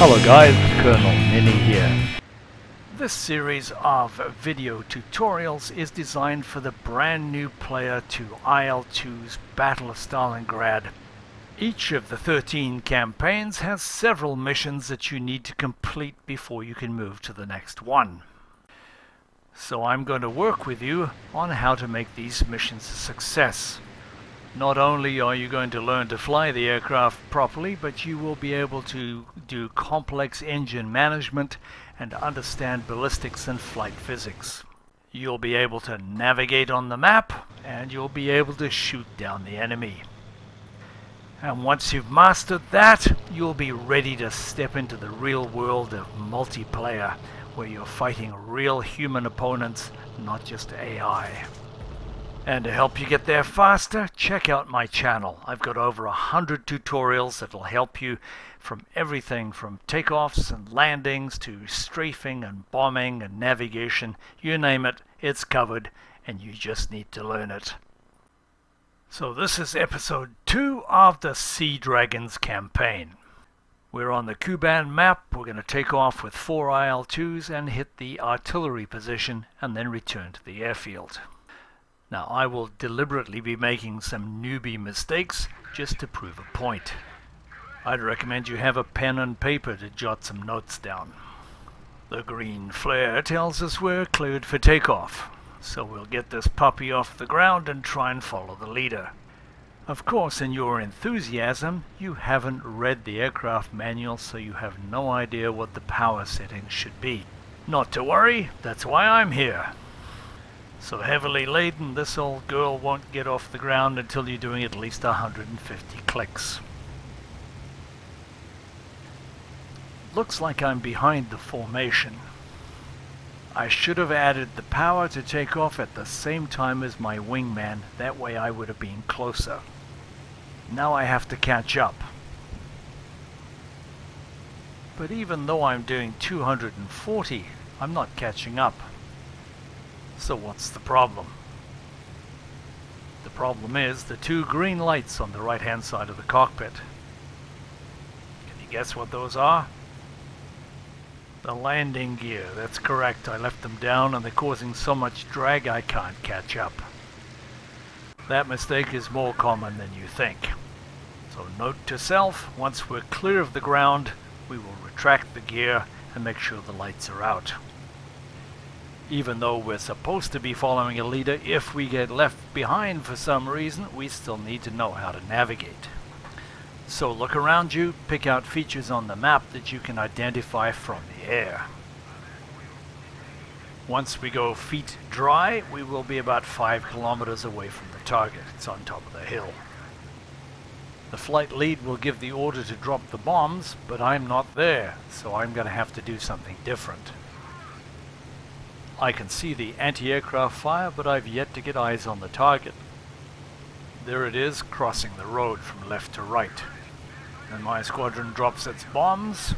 Hello guys, Colonel Ninny here. This series of video tutorials is designed for the brand new player to IL-2's Battle of Stalingrad. Each of the 13 campaigns has several missions that you need to complete before you can move to the next one. So I'm going to work with you on how to make these missions a success. Not only are you going to learn to fly the aircraft properly, but you will be able to do complex engine management and understand ballistics and flight physics. You'll be able to navigate on the map, and you'll be able to shoot down the enemy. And once you've mastered that, you'll be ready to step into the real world of multiplayer, where you're fighting real human opponents, not just AI. And to help you get there faster, check out my channel. I've got over 100 tutorials that will help you from everything from takeoffs and landings to strafing and bombing and navigation. You name it, it's covered, and you just need to learn it. So this is episode 2 of the Sea Dragons campaign. We're on the Kuban map. We're going to take off with 4 IL-2s and hit the artillery position and then return to the airfield. Now I will deliberately be making some newbie mistakes just to prove a point. I'd recommend you have a pen and paper to jot some notes down. The green flare tells us we're cleared for takeoff, so we'll get this puppy off the ground and try and follow the leader. Of course, in your enthusiasm, you haven't read the aircraft manual, so you have no idea what the power settings should be. Not to worry, that's why I'm here. So heavily laden, this old girl won't get off the ground until you're doing at least 150 clicks. Looks like I'm behind the formation. I should have added the power to take off at the same time as my wingman, that way I would have been closer. Now I have to catch up. But even though I'm doing 240, I'm not catching up. So what's the problem? The problem is the 2 green lights on the right hand side of the cockpit. Can you guess what those are? The landing gear, that's correct. I left them down and they're causing so much drag I can't catch up. That mistake is more common than you think. So note to self, once we're clear of the ground, we will retract the gear and make sure the lights are out. Even though we're supposed to be following a leader, if we get left behind for some reason, we still need to know how to navigate. So look around you, pick out features on the map that you can identify from the air. Once we go feet dry, we will be about 5 kilometers away from the target. It's on top of the hill. The flight lead will give the order to drop the bombs, but I'm not there, so I'm going to have to do something different. I can see the anti-aircraft fire, but I've yet to get eyes on the target. There it is, crossing the road from left to right. And my squadron drops its bombs,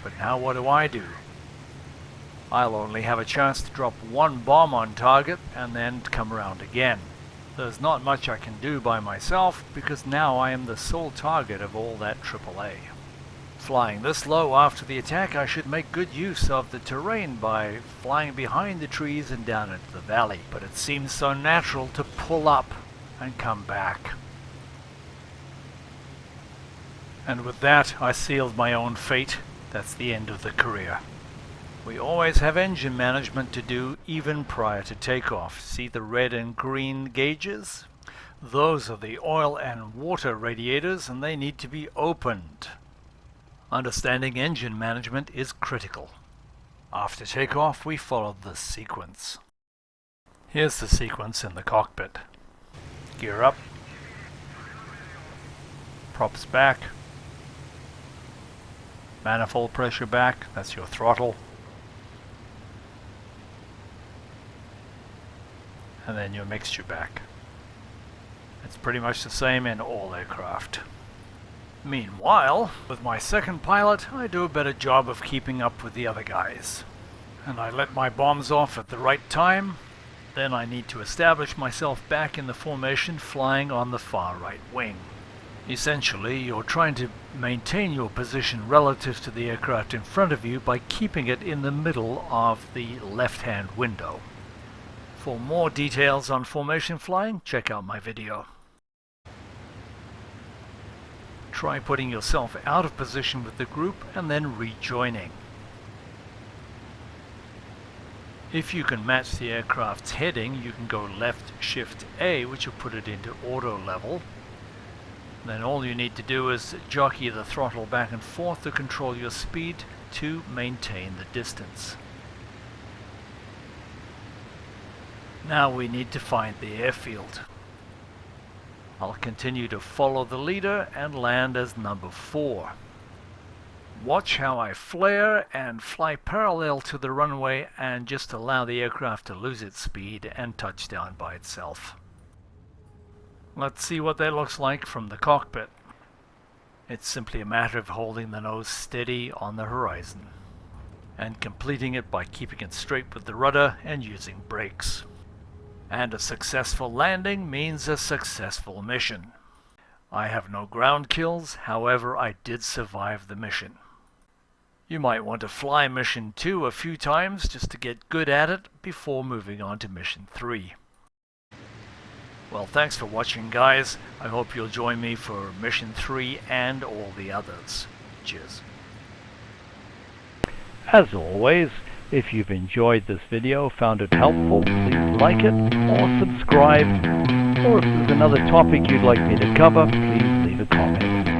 but now what do? I'll only have a chance to drop 1 bomb on target and then come around again. There's not much I can do by myself, because now I am the sole target of all that AAA. Flying this low after the attack, I should make good use of the terrain by flying behind the trees and down into the valley. But it seems so natural to pull up and come back. And with that, I sealed my own fate. That's the end of the career. We always have engine management to do even prior to takeoff. See the red and green gauges? Those are the oil and water radiators, and they need to be opened. Understanding engine management is critical. After takeoff, we follow this sequence. Here's the sequence in the cockpit. Gear up. Props back. Manifold pressure back, that's your throttle. And then your mixture back. It's pretty much the same in all aircraft. Meanwhile, with my second pilot, I do a better job of keeping up with the other guys. And I let my bombs off at the right time. Then I need to establish myself back in the formation, flying on the far right wing. Essentially, you're trying to maintain your position relative to the aircraft in front of you by keeping it in the middle of the left-hand window. For more details on formation flying, check out my video. Try putting yourself out of position with the group and then rejoining. If you can match the aircraft's heading, you can go left shift A, which will put it into auto level. Then all you need to do is jockey the throttle back and forth to control your speed to maintain the distance. Now we need to find the airfield. I'll continue to follow the leader and land as number 4. Watch how I flare and fly parallel to the runway and just allow the aircraft to lose its speed and touch down by itself. Let's see what that looks like from the cockpit. It's simply a matter of holding the nose steady on the horizon and completing it by keeping it straight with the rudder and using brakes. And a successful landing means a successful mission. I have no ground kills, however I did survive the mission. You might want to fly mission 2 a few times just to get good at it before moving on to mission 3. Well, thanks for watching, guys. I hope you'll join me for mission 3 and all the others. Cheers. As always, if you've enjoyed this video, found it helpful, please like it or subscribe. Or if there's another topic you'd like me to cover, please leave a comment.